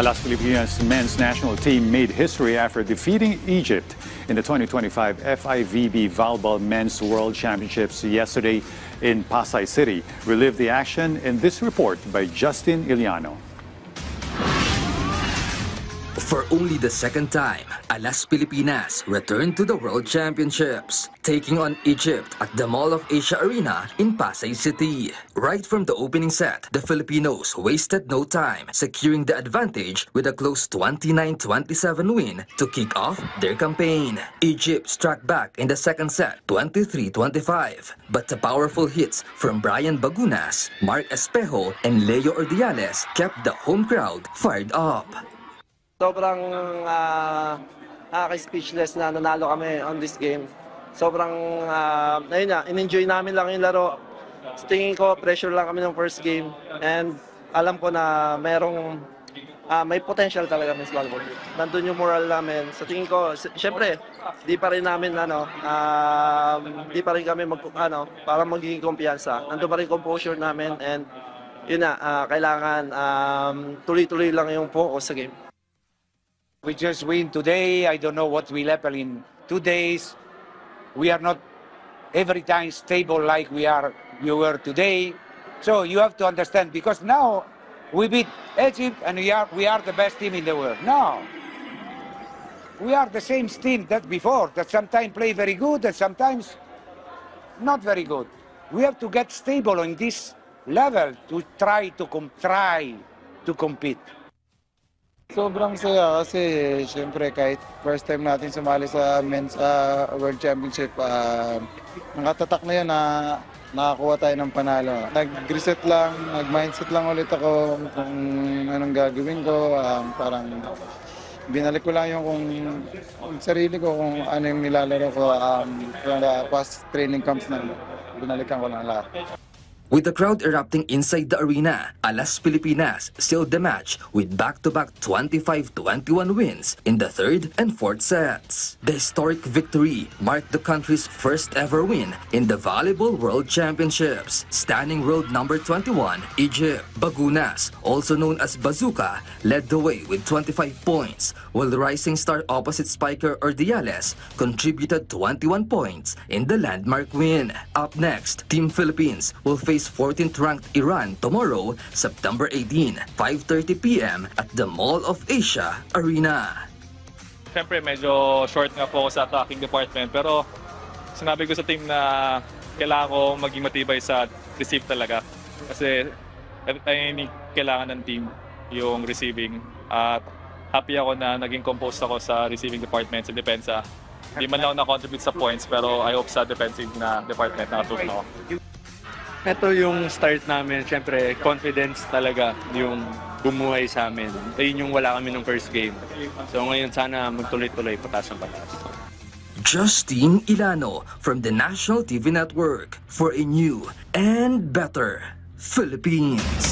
Alas Pilipinas men's national team made history after defeating Egypt in the 2025 FIVB Volleyball Men's World Championships yesterday in Pasay City. Relive the action in this report by Justin Iliano. For only the second time, Alas Pilipinas returned to the World Championships, taking on Egypt at the Mall of Asia Arena in Pasay City. Right from the opening set, the Filipinos wasted no time, securing the advantage with a close 29-27 win to kick off their campaign. Egypt struck back in the second set, 23-25, but the powerful hits from Brian Bagunas, Mark Espejo, and Leo Ordiales kept the home crowd fired up. Sobrang speechless na nanalo kami on this game. Sobrang, ayun na, in-enjoy namin lang yung laro. Sa tingin ko, pressure lang kami ng first game. And alam ko na may potential talaga sa volleyball. Nandun yung moral namin. Sa tingin ko, syempre, di pa rin namin, di pa rin kami para magiging kumpiyansa. Nandun pa rin composure namin. And yun na, kailangan tuloy-tuloy lang yung focus sa game. We just win today. I don't know what will happen in 2 days. We are not every time stable like we were today. So you have to understand, because now we beat Egypt and we are the best team in the world. No, we are the same team that before, that sometimes play very good and sometimes not very good. We have to get stable on this level to try to compete. Sobrang saya kasi siyempre kahit first time natin sumali sa men's World Championship, nakatatak na yun na nakakuha tayo ng panalo. Nag-reset lang, nag-mindset lang ulit ako kung anong gagawin ko. Parang binalik ko lang yung sarili ko, kung ano yung nilalaro ko past training camps na binalikan ko lang lahat. With the crowd erupting inside the arena, Alas Pilipinas sealed the match with back-to-back 25-21 wins in the third and fourth sets. The historic victory marked the country's first ever win in the Volleyball World Championships. Standing world number 21, Egypt. Bagunas, also known as Bazooka, led the way with 25 points, while the rising star opposite spiker Ordiales contributed 21 points in the landmark win. Up next, Team Philippines will face 14th-ranked Iran tomorrow, September 18, 5:30 p.m. at the Mall of Asia Arena. Siyempre, medyo short nga po ako sa attacking department, pero sinabi ko sa team na kailangan ko maging matibay sa receive talaga. Kasi kailangan ng team yung receiving. At happy ako na naging composed ako sa receiving department, sa depensa. Hindi man lang na-contribute sa points, pero I hope sa defensive na department nakatulong ako. Ito yung start namin, syempre confidence talaga yung bumuhay sa amin. Ayun yung wala kami nung first game. So ngayon sana magtuloy-tuloy, pataas ng pataas. Justin Iliano from the National TV Network for a new and better Philippines.